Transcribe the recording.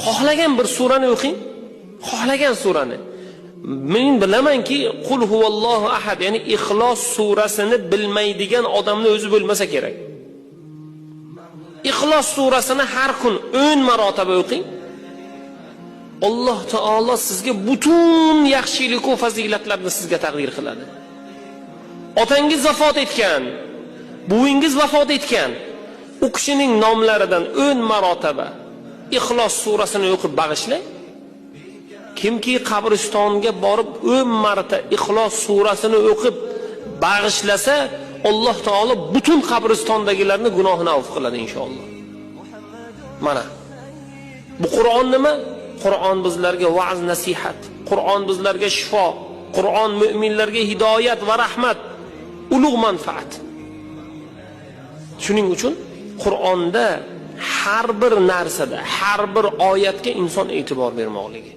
Xohlagan bir surani o'qing, xohlagan surani. Men bilamanki, Qul huvallohu ahad, ya'ni Ixlos surasini bilmaydigan odamni o'zi bo'lmasa kerak. Ixlos surasini har kun 10 marotaba o'qing. Alloh taolo sizga butun yaxshilik va fazilatlarni sizga taqdir qiladi. Otangiz vafot etgan, buvingiz vafot etgan, u kishining nomlaridan 10 marotaba Ixlos surasini o'qib bag'ishlang. Kimki qabristonga borib 10 marta Ixlos surasini o'qib bag'ishlasa, Alloh taolo butun qabristondagilarni gunohini avf qiladi inshaalloh. Mana bu Qur'on nima? Qur'on bizlarga va'z nasihat, Qur'on bizlarga shifo, Qur'on mu'minlarga hidoyat va rahmat, ulug' manfaat. Shuning uchun Qur'onda har bir narsada, har bir oyatga inson e'tibor bermoqligi.